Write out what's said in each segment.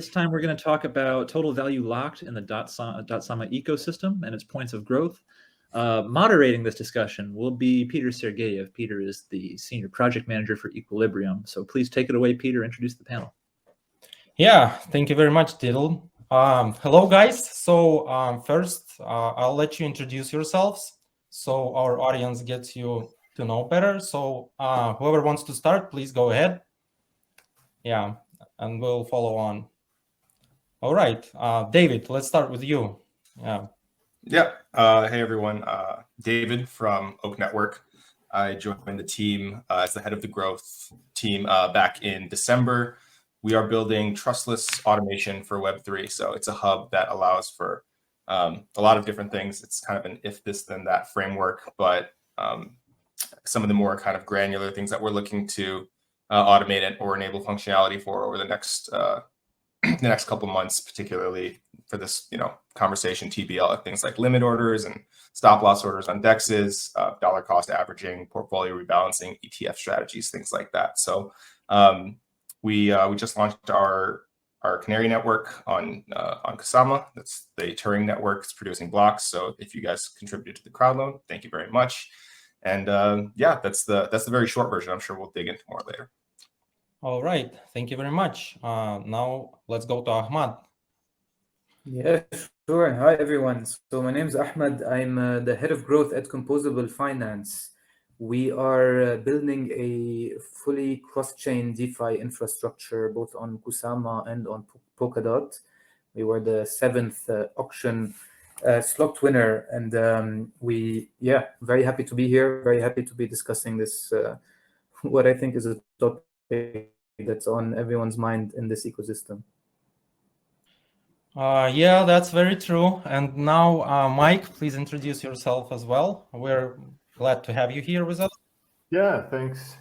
This time we're going to talk about total value locked in the Dotsama ecosystem and its points of growth. Moderating this discussion will be Peter Sergeyev. Peter is the Senior Project Manager for Equilibrium. So please take it away, Peter. Introduce the panel. Yeah, thank you very much, Diddle. Hello, guys. So first, I'll let you introduce yourselves so our audience gets you to know better. So whoever wants to start, please go ahead. Yeah, and we'll follow on. All right, David, let's start with you. Yeah. Hey, everyone. David from Oak Network. I joined the team as the head of the growth team back in December. We are building trustless automation for Web3. So it's a hub that allows for a lot of different things. It's kind of an if this, then that framework, but some of the more kind of granular things that we're looking to automate it or enable functionality for over the next couple months, particularly for this, conversation, TVL, things like limit orders and stop loss orders on DEXs, dollar cost averaging, portfolio rebalancing, ETF strategies, things like that. So we just launched our Canary network on Dotsama. That's the Turing network. It's producing blocks. So if you guys contributed to the crowd loan, thank you very much. And that's the very short version. I'm sure we'll dig into more later. All right, thank you very much. Now let's go to Ahmad. Yeah, sure. Hi, everyone. So my name is Ahmad. I'm the head of growth at Composable Finance. We are building a fully cross-chain DeFi infrastructure, both on Kusama and on Polkadot. We were the 7th auction slot winner, and very happy to be here. Very happy to be discussing this, what I think is a topic that's on everyone's mind in this ecosystem. Yeah, that's very true. And now, Mike, please introduce yourself as well. We're glad to have you here with us. Yeah, thanks.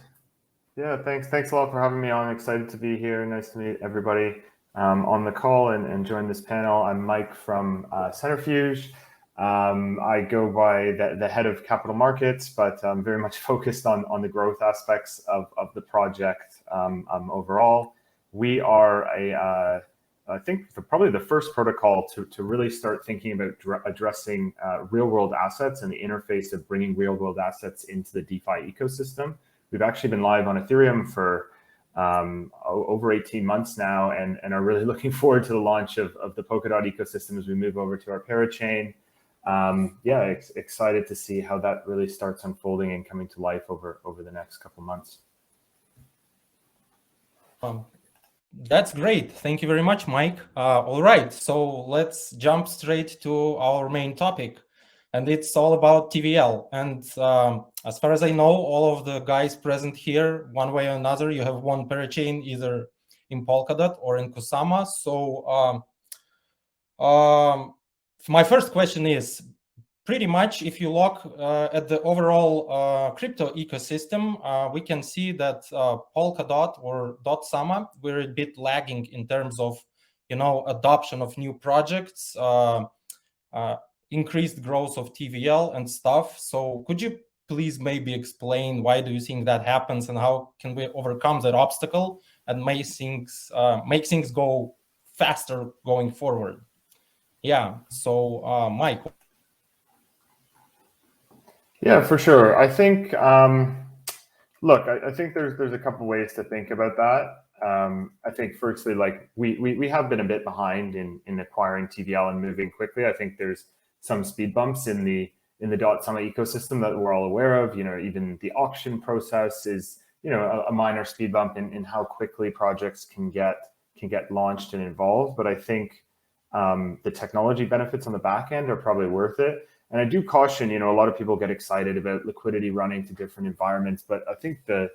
Thanks a lot for having me on. Excited to be here. Nice to meet everybody on the call and join this panel. I'm Mike from Centrifuge. I go by the head of capital markets, but I'm very much focused on the growth aspects of the project overall. We are I think probably the first protocol to really start thinking about addressing real world assets and the interface of bringing real world assets into the DeFi ecosystem. We've actually been live on Ethereum for over 18 months now and are really looking forward to the launch of the Polkadot ecosystem as we move over to our parachain. Excited to see how that really starts unfolding and coming to life over the next couple months. That's great. Thank you very much, Mike. All right, so let's jump straight to our main topic, and it's all about TVL. And as far as I know, all of the guys present here, one way or another, you have one parachain either in Polkadot or in Kusama. So my first question is, pretty much if you look at the overall crypto ecosystem, we can see that Polkadot or Dotsama, we're a bit lagging in terms of, adoption of new projects, increased growth of TVL and stuff. So could you please maybe explain why do you think that happens and how can we overcome that obstacle and make things go faster going forward? Yeah, so Mike. Yeah, for sure. I think, look, I think there's a couple ways to think about that. I think firstly, like we have been a bit behind in acquiring TVL and moving quickly. I think there's some speed bumps in the Dotsama ecosystem that we're all aware of. Even the auction process is, a minor speed bump in how quickly projects can get launched and involved. But I think the technology benefits on the back end are probably worth it. And I do caution, a lot of people get excited about liquidity running to different environments, but I think the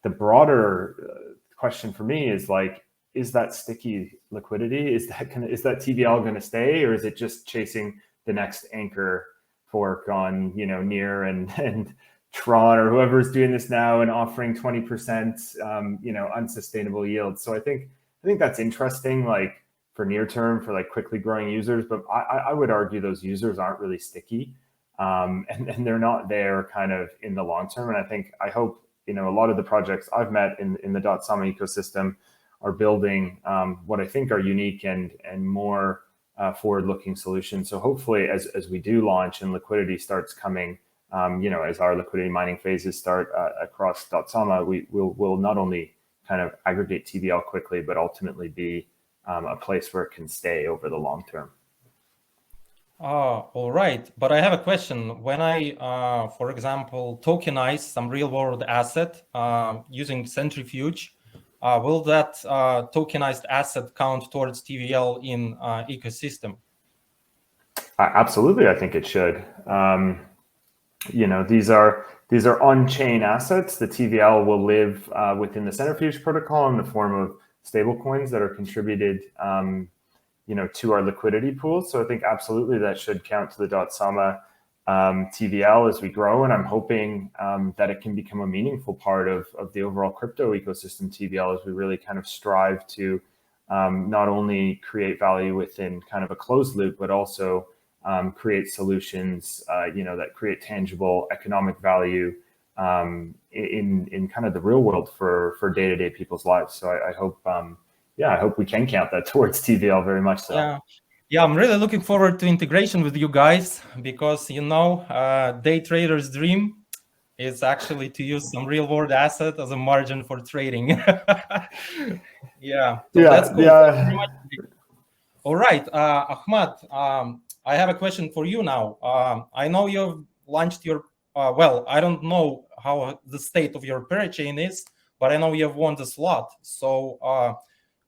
broader question for me is like, is that sticky liquidity? Is that TVL going to stay, or is it just chasing the next anchor fork on Near and Tron or whoever's doing this now and offering 20% unsustainable yields? So I think that's interesting, like for near term, for like quickly growing users, but I would argue those users aren't really sticky, and they're not there kind of in the long term. And I hope a lot of the projects I've met in the Dotsama ecosystem building what I think are unique and more forward-looking solutions. So hopefully, as we do launch and liquidity starts coming, as our liquidity mining phases start across Dotsama, we'll not only kind of aggregate TVL quickly, but ultimately be a place where it can stay over the long term. All right, but I have a question. When I, for example, tokenize some real-world asset using Centrifuge, will that tokenized asset count towards TVL in ecosystem? Absolutely, I think it should. These are on-chain assets. The TVL will live within the Centrifuge protocol in the form of stablecoins that are contributed to our liquidity pool. So I think absolutely that should count to the Dotsama TVL as we grow. And I'm hoping that it can become a meaningful part of the overall crypto ecosystem TVL as we really kind of strive to not only create value within kind of a closed loop, but also create solutions, that create tangible economic value in kind of the real world for day-to-day people's lives. So I hope I hope we can count that towards TVL very much so. Yeah, I'm really looking forward to integration with you guys because, day trader's dream is actually to use some real world asset as a margin for trading. That's cool. Yeah. All right, Ahmad, I have a question for you now. I know you've launched your, I don't know how the state of your parachain is, but I know you have won the slot. So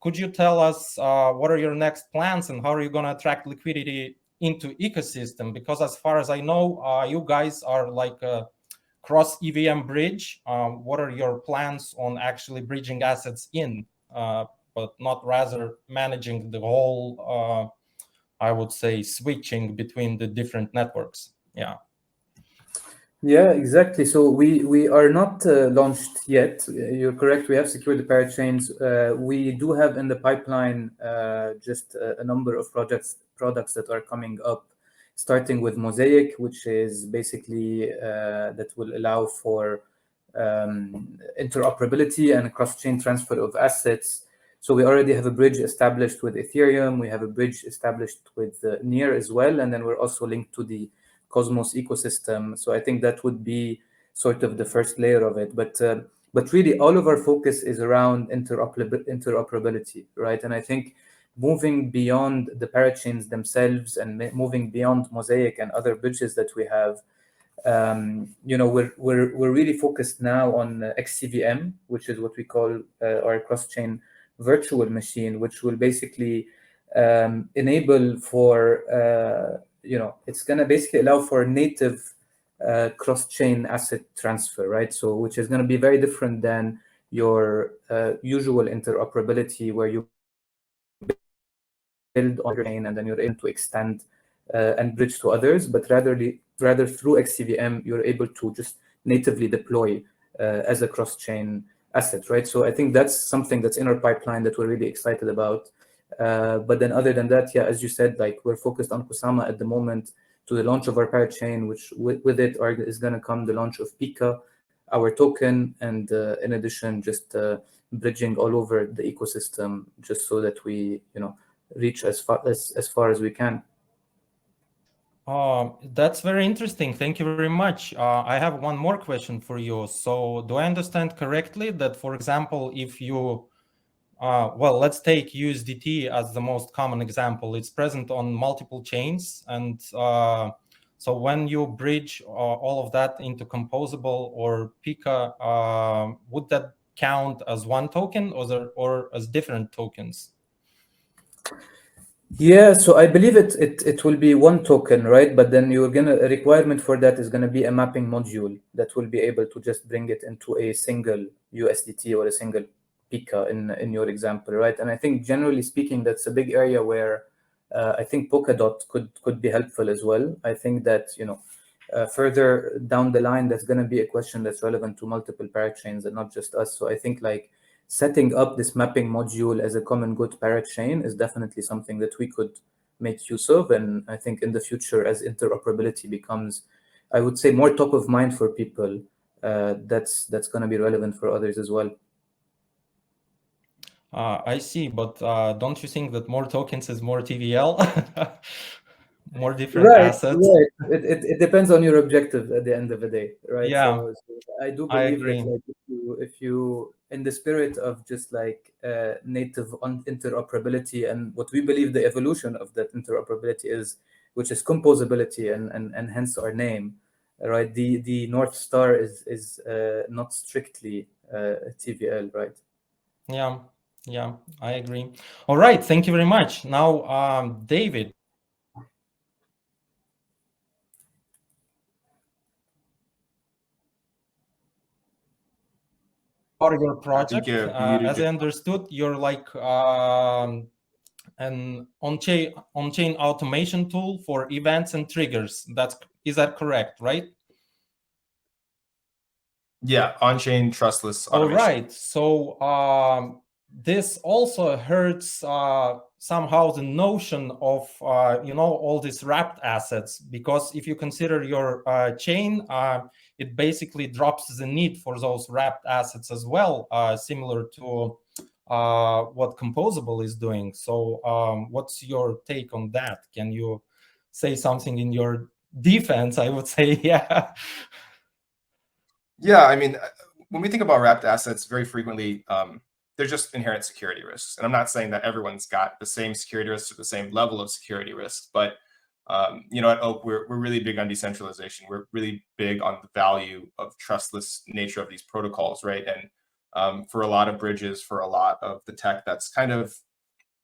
could you tell us what are your next plans and how are you going to attract liquidity into ecosystem? Because as far as I know, you guys are like a cross EVM bridge. What are your plans on actually bridging assets in, but not rather managing the whole, I would say, switching between the different networks? Yeah, exactly. So we are not launched yet. You're correct. We have secured the parachains. We do have in the pipeline just a number of products that are coming up, starting with Mosaic, which is basically that will allow for interoperability and cross-chain transfer of assets. So we already have a bridge established with Ethereum. We have a bridge established with Near as well, and then we're also linked to the Cosmos ecosystem. So I think that would be sort of the first layer of it. But really, all of our focus is around interoperability, right? And I think moving beyond the parachains themselves and moving beyond Mosaic and other bridges that we have, we're really focused now on XCVM, which is what we call our cross-chain virtual machine, which will basically enable for it's going to basically allow for native cross-chain asset transfer, right? So which is going to be very different than your usual interoperability where you build on your chain and then you're able to extend and bridge to others, but rather through XCVM, you're able to just natively deploy as a cross-chain asset, right? So I think that's something that's in our pipeline that we're really excited about. But then other than that, as you said, like we're focused on Kusama at the moment to the launch of our parachain, which with it is going to come the launch of Pika, our token, and in addition, just bridging all over the ecosystem, just so that we, reach as far as we can. That's very interesting. Thank you very much. I have one more question for you. So do I understand correctly that, for example, if you let's take USDT as the most common example. It's present on multiple chains. And so when you bridge all of that into Composable or Pika, would that count as one token or as different tokens? Yeah, so I believe it will be one token, right? But then a requirement for that is going to be a mapping module that will be able to just bring it into a single USDT or a single Pika in your example, right? And I think generally speaking, that's a big area where I think Polkadot could be helpful as well. I think that further down the line, that's going to be a question that's relevant to multiple parachains and not just us. So I think like setting up this mapping module as a common good parachain is definitely something that we could make use of. And I think in the future, as interoperability becomes, I would say, more top of mind for people, that's going to be relevant for others as well. I see, but don't you think that more tokens is more TVL? More different Right, assets? right. It depends on your objective at the end of the day, right? Yeah, So I do I believe that agree. like if you in the spirit of just like native interoperability and what we believe the evolution of that interoperability is, which is composability and hence our name, right? The North Star is not strictly TVL, right? Yeah, yeah, I agree. All right, thank you very much. Now, David. For your I think project, you're muted. as I understood, you're like an on-chain automation tool for events and triggers. Is that correct, right? Yeah, on-chain trustless All automation. right. So this also hurts somehow the notion of all these wrapped assets, because if you consider your chain, it basically drops the need for those wrapped assets as well, similar to what Composable is doing. So what's your take on that? Can you say something in your defense? I would say, yeah. Yeah, I mean, when we think about wrapped assets, very frequently, they're just inherent security risks. And I'm not saying that everyone's got the same security risks or the same level of security risks, but at Oak, we're really big on decentralization. We're really big on the value of trustless nature of these protocols, right? And for a lot of bridges, for a lot of the tech, that's kind of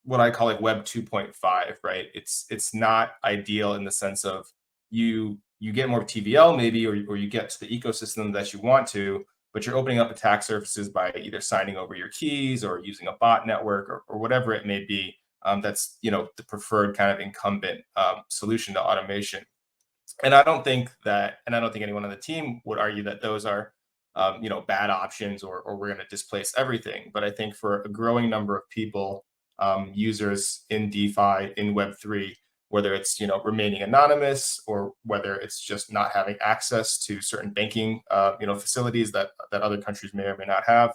what I call like Web 2.5, right? It's not ideal in the sense of you get more TVL maybe, or you get to the ecosystem that you want to, but you're opening up attack surfaces by either signing over your keys or using a bot network or whatever it may be. That's the preferred kind of incumbent solution to automation. And I don't think anyone on the team would argue that those are bad options or we're going to displace everything. But I think for a growing number of people, users in DeFi, in Web3, whether it's remaining anonymous or whether it's just not having access to certain banking facilities that other countries may or may not have,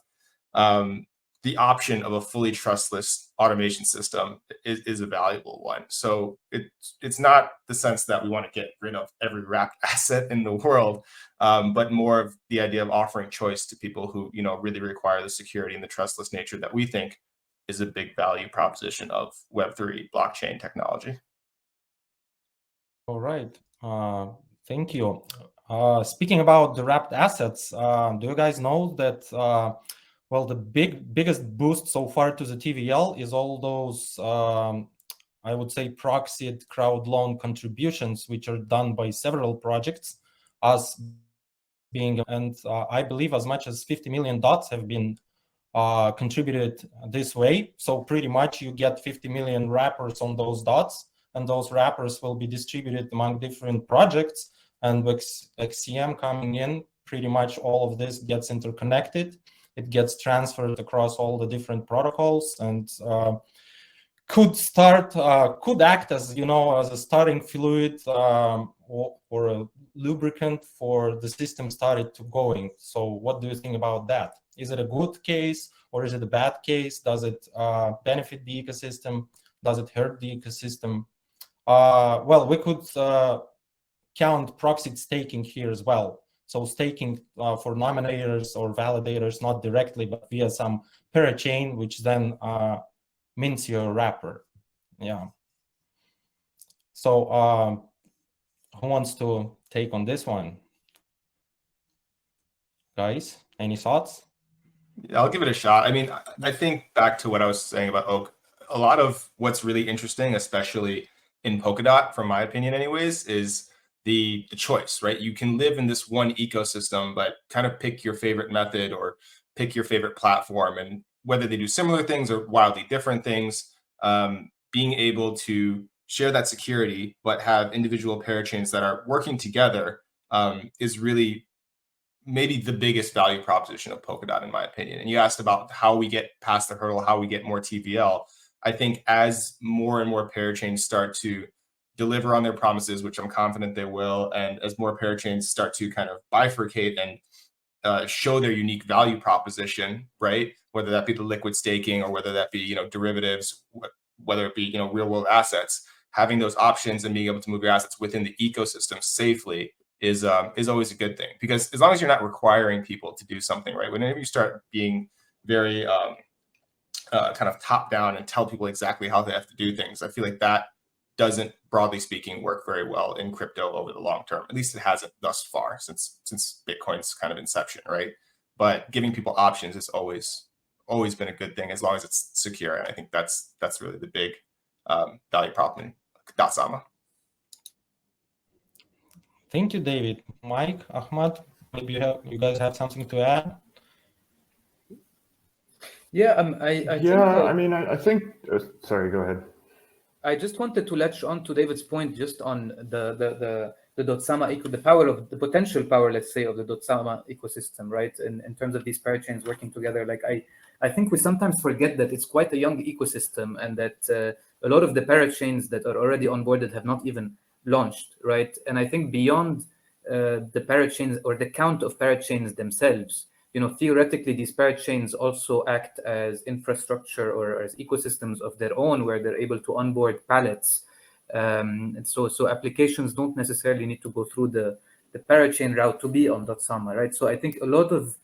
the option of a fully trustless automation system is a valuable one. So it's not the sense that we want to get rid of every wrapped asset in the world, but more of the idea of offering choice to people who really require the security and the trustless nature that we think is a big value proposition of Web3 blockchain technology. All right. Thank you. Speaking about the wrapped assets, do you guys know that, the biggest boost so far to the TVL is all those, I would say, proxied crowd loan contributions, which are done by several projects, us being, and I believe as much as 50 million dots have been contributed this way. So pretty much you get 50 million wrappers on those dots, and those wrappers will be distributed among different projects. And with XCM coming in, pretty much all of this gets interconnected. It gets transferred across all the different protocols and could act as as a starting fluid or a lubricant for the system started to going. So what do you think about that? Is it a good case or is it a bad case? Does it benefit the ecosystem? Does it hurt the ecosystem? We could count proxy staking here as well. So staking for nominators or validators, not directly, but via some parachain, which then mints your wrapper. Yeah. So who wants to take on this one? Guys, any thoughts? Yeah, I'll give it a shot. I mean, I think back to what I was saying about Oak, a lot of what's really interesting, especially in Polkadot, from my opinion anyways, is the choice, right? You can live in this one ecosystem, but kind of pick your favorite method or pick your favorite platform, and whether they do similar things or wildly different things, being able to share that security, but have individual parachains that are working together is really maybe the biggest value proposition of Polkadot, in my opinion. And you asked about how we get past the hurdle, how we get more TVL. I think as more and more parachains start to deliver on their promises, which I'm confident they will, and as more parachains start to kind of bifurcate and show their unique value proposition, right? Whether that be the liquid staking or whether that be, derivatives, whether it be, real world assets, having those options and being able to move your assets within the ecosystem safely is always a good thing, because as long as you're not requiring people to do something, right? Whenever you start being very kind of top down and tell people exactly how they have to do things, I feel like that doesn't, broadly speaking, work very well in crypto over the long term. At least it hasn't thus far since Bitcoin's kind of inception, right? But giving people options is always been a good thing, as long as it's secure. And I think that's really the big value prop in Dotsama. Thank you, David. Mike, Ahmad, maybe you guys have something to add? Yeah, I think. Sorry, go ahead. I just wanted to latch on to David's point just on the Dotsama the potential power, let's say, of the Dotsama ecosystem, right? In terms of these parachains working together, like I think we sometimes forget that it's quite a young ecosystem, and that a lot of the parachains that are already onboarded have not even launched, right? And I think beyond the parachains or the count of parachains themselves, theoretically, these parachains also act as infrastructure or as ecosystems of their own, where they're able to onboard pallets. And so applications don't necessarily need to go through the parachain route to be on Dotsama, right? So I think a lot of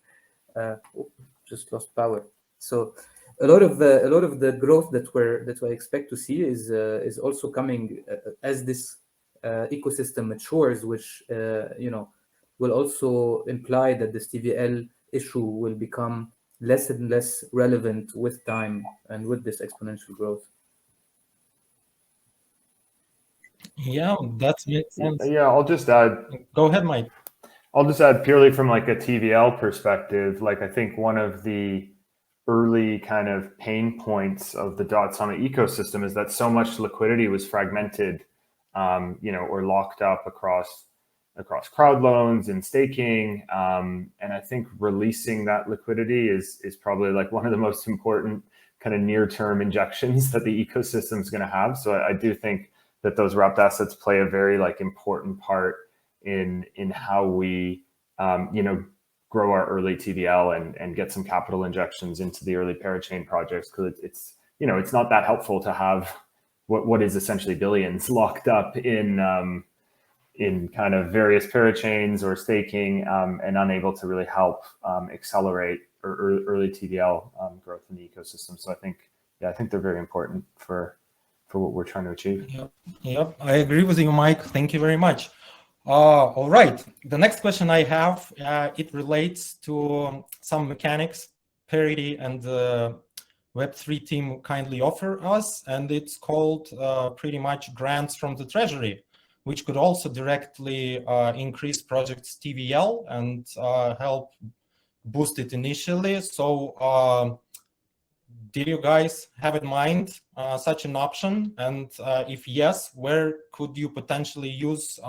just lost power. So a lot of the growth that I expect to see is also coming as this ecosystem matures, which will also imply that this TVL issue will become less and less relevant with time and with this exponential growth. Yeah, that makes sense. Yeah, I'll just add. Go ahead, Mike. I'll just add purely from like a TVL perspective. Like, I think one of the early kind of pain points of the Dotsama ecosystem is that so much liquidity was fragmented, or locked up across crowd loans and staking. And I think releasing that liquidity is probably like one of the most important kind of near-term injections that the ecosystem is going to have. So I do think that those wrapped assets play a very important part in how we, grow our early TVL and get some capital injections into the early parachain projects, because it's not that helpful to have what is essentially billions locked up in kind of various parachains or staking, and unable to really help accelerate early TVL growth in the ecosystem. So I think they're very important for what we're trying to achieve. Yep, I agree with you, Mike. Thank you very much. All right, the next question I have, it relates to some mechanics Parity and the Web3 team kindly offer us, and it's called pretty much grants from the treasury, which could also directly increase project's TVL and help boost it initially. So did you guys have in mind such an option? And if yes, where could you potentially use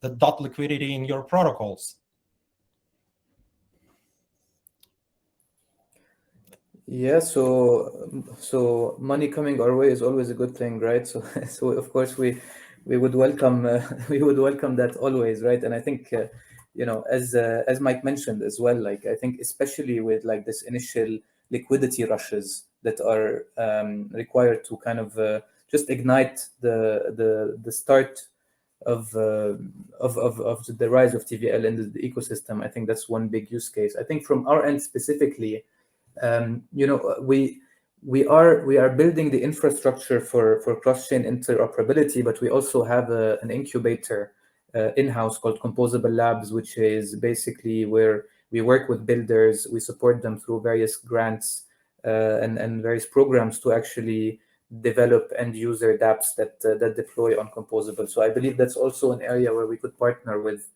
the dot liquidity in your protocols? Yeah, so money coming our way is always a good thing, right? So of course we would welcome that always, right? And I think as Mike mentioned as well, like I think especially with like this initial liquidity rushes that are required to kind of just ignite the start of the rise of TVL in the ecosystem. I think that's one big use case. I think from our end specifically, we are building the infrastructure for cross-chain interoperability, but we also have an incubator in-house called Composable Labs, which is basically where we work with builders, we support them through various grants and various programs to actually develop end-user dApps that deploy on Composable. So I believe that's also an area where we could partner with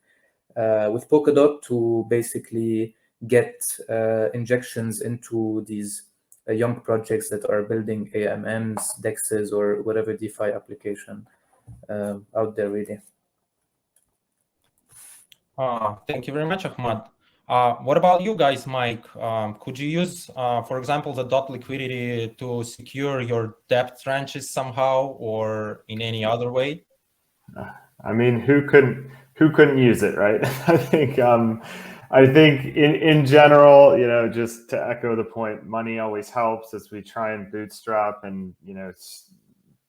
Polkadot to basically get injections into these young projects that are building AMMs, DEXs, or whatever DeFi application out there, really. Thank you very much, Ahmad. What about you guys, Mike? Could you use, for example, the dot liquidity to secure your debt tranches somehow, or in any other way? I mean, who couldn't use it, right? I think I think in general, just to echo the point, money always helps as we try and bootstrap and,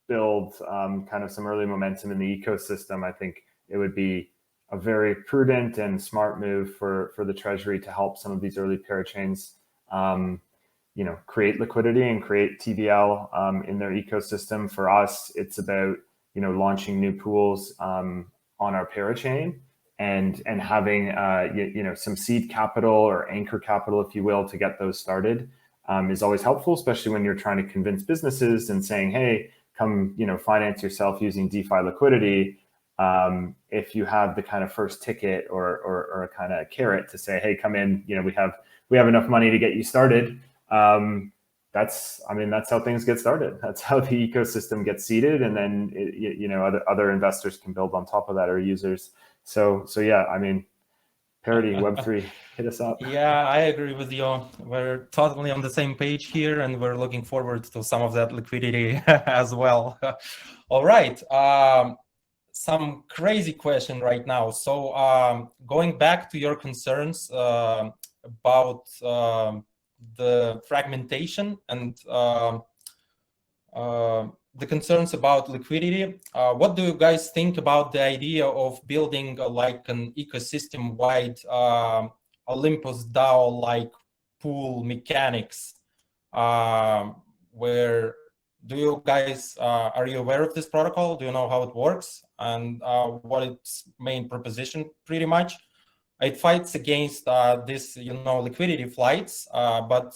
build kind of some early momentum in the ecosystem. I think it would be a very prudent and smart move for the Treasury to help some of these early parachains, create liquidity and create TVL in their ecosystem. For us, it's about, launching new pools on our parachain and having, some seed capital or anchor capital, if you will, to get those started is always helpful, especially when you're trying to convince businesses and saying, hey, come, finance yourself using DeFi liquidity. If you have the kind of first ticket or a kind of carrot to say, hey, come in, we have enough money to get you started. That's how things get started. That's how the ecosystem gets seeded, and then other investors can build on top of that, or users. So yeah, Parity Web3, hit us up. Yeah, I agree with you. We're totally on the same page here, and we're looking forward to some of that liquidity as well. All right. Some crazy question right now. So going back to your concerns about the fragmentation and the concerns about liquidity, what do you guys think about the idea of building like an ecosystem-wide Olympus DAO-like pool mechanics? Where do you guys, are you aware of this protocol? Do you know how it works and what its main proposition pretty much? It fights against this, liquidity flights, but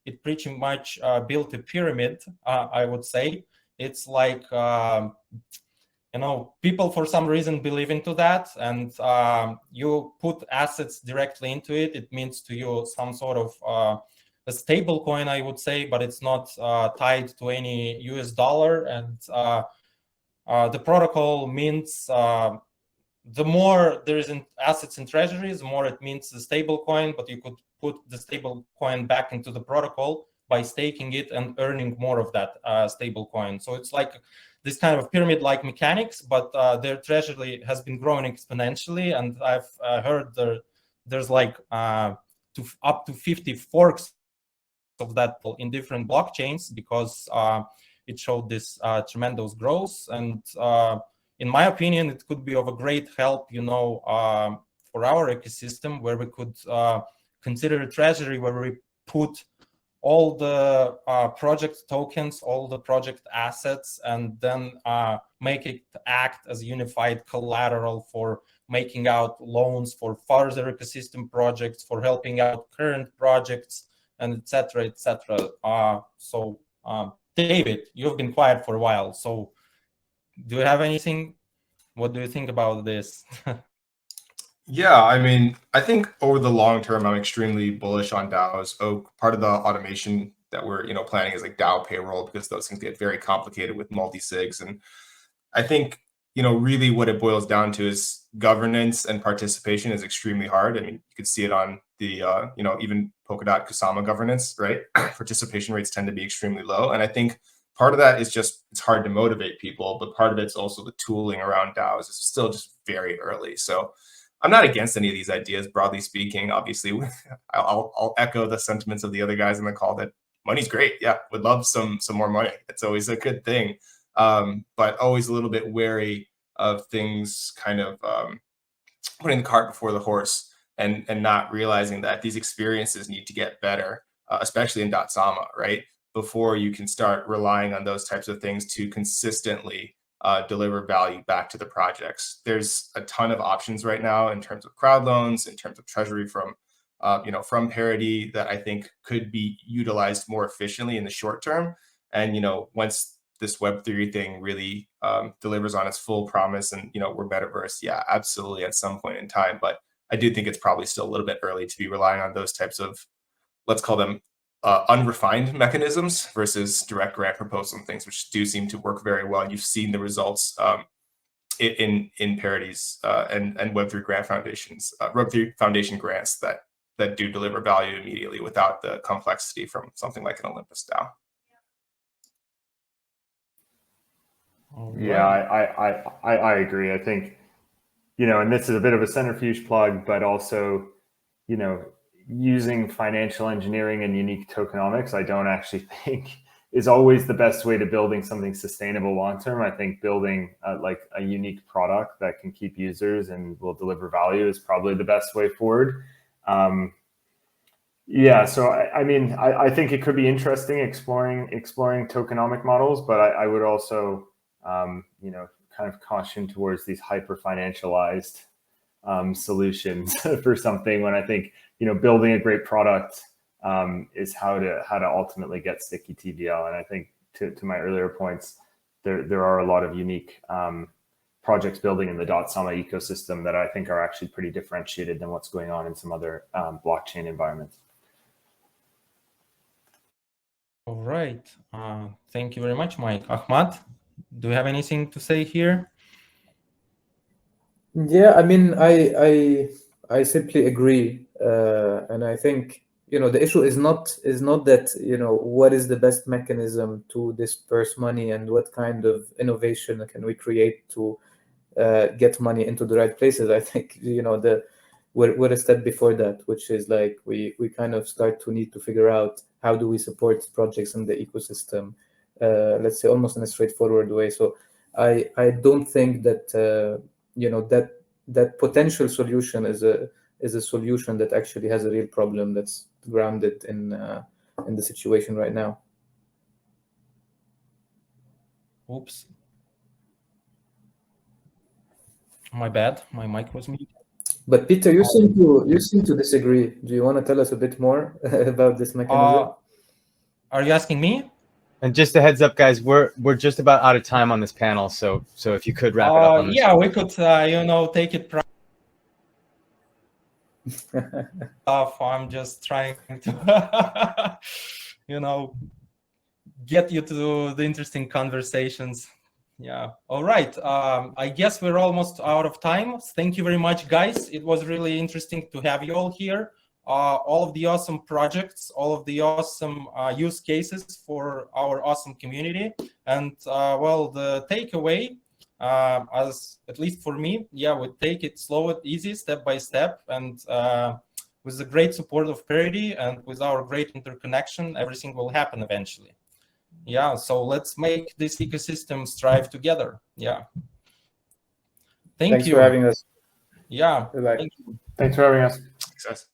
it pretty much built a pyramid, I would say. It's like, people for some reason believe into that, and you put assets directly into it. It means to you some sort of a stable coin, I would say, but it's not tied to any US dollar. And the protocol means the more there is assets in treasuries, the more it means the stable coin, but you could put the stable coin back into the protocol by staking it and earning more of that stable coin. So it's like this kind of pyramid-like mechanics, but their treasury has been growing exponentially. And I've heard there's like up to 50 forks of that in different blockchains, because it showed this tremendous growth. And in my opinion, it could be of a great help, for our ecosystem, where we could consider a treasury where we put all the project tokens, all the project assets, and then make it act as unified collateral for making out loans for further ecosystem projects, for helping out current projects, and et cetera, et cetera. So David, you've been quiet for a while. So do you have anything? What do you think about this? Yeah, I think over the long term, I'm extremely bullish on DAOs. Part of the automation that we're planning is like DAO payroll, because those things get very complicated with multi-sigs. And I think really what it boils down to is governance and participation is extremely hard. You could see it on the even Polkadot Kusama governance, right? Participation rates tend to be extremely low, and I think part of that is just it's hard to motivate people, but part of it's also the tooling around DAOs is still just very early. So I'm not against any of these ideas, broadly speaking. Obviously, I'll echo the sentiments of the other guys in the call that money's great. Yeah, would love some more money. It's always a good thing, but always a little bit wary of things kind of putting the cart before the horse and not realizing that these experiences need to get better, especially in Dotsama, right? Before you can start relying on those types of things to consistently deliver value back to the projects. There's a ton of options right now in terms of crowd loans, in terms of treasury from Parity that I think could be utilized more efficiently in the short term. And once this Web3 thing really delivers on its full promise, and we're metaverse, yeah, absolutely at some point in time. But I do think it's probably still a little bit early to be relying on those types of, let's call them unrefined mechanisms versus direct grant proposal and things, which do seem to work very well. You've seen the results in Parity's and Web3 grant foundations, Web3 Foundation grants that do deliver value immediately without the complexity from something like an Olympus DAO. Yeah, I agree. I think, and this is a bit of a Centrifuge plug, but also, using financial engineering and unique tokenomics, I don't actually think is always the best way to building something sustainable long-term. I think building like a unique product that can keep users and will deliver value is probably the best way forward. Yeah, so I think it could be interesting exploring tokenomic models, but I would also, kind of caution towards these hyper-financialized solutions for something, when I think, building a great product is how to ultimately get sticky TVL. And I think to my earlier points, there are a lot of unique projects building in the Dotsama ecosystem that I think are actually pretty differentiated than what's going on in some other blockchain environments. All right. Thank you very much, Mike. Ahmad, do you have anything to say here? Yeah, I mean, I simply agree, and I think the issue is not that what is the best mechanism to disperse money and what kind of innovation can we create to get money into the right places. I think we're a step before that, which is like we kind of start to need to figure out how do we support projects in the ecosystem, let's say almost in a straightforward way. So I don't think that that potential solution is a solution that actually has a real problem that's grounded in the situation right now. Oops. My bad. My mic was muted. But Peter, you seem to disagree. Do you want to tell us a bit more about this mechanism? Are you asking me? And just a heads up, guys, we're just about out of time on this panel, so if you could wrap it up on this. Yeah, we could take it. I'm just trying to get you to the interesting conversations. Yeah. All right. I guess we're almost out of time. Thank you very much, guys. It was really interesting to have you all here. All of the awesome projects, all of the awesome use cases for our awesome community. And well, the takeaway, as at least for me, yeah, we take it slow and easy, step by step, and with the great support of Parity and with our great interconnection, everything will happen eventually. Yeah, so let's make this ecosystem strive together. Yeah. Thanks for having us. Yeah. Bye-bye. Thank you. Thanks for having us. Success.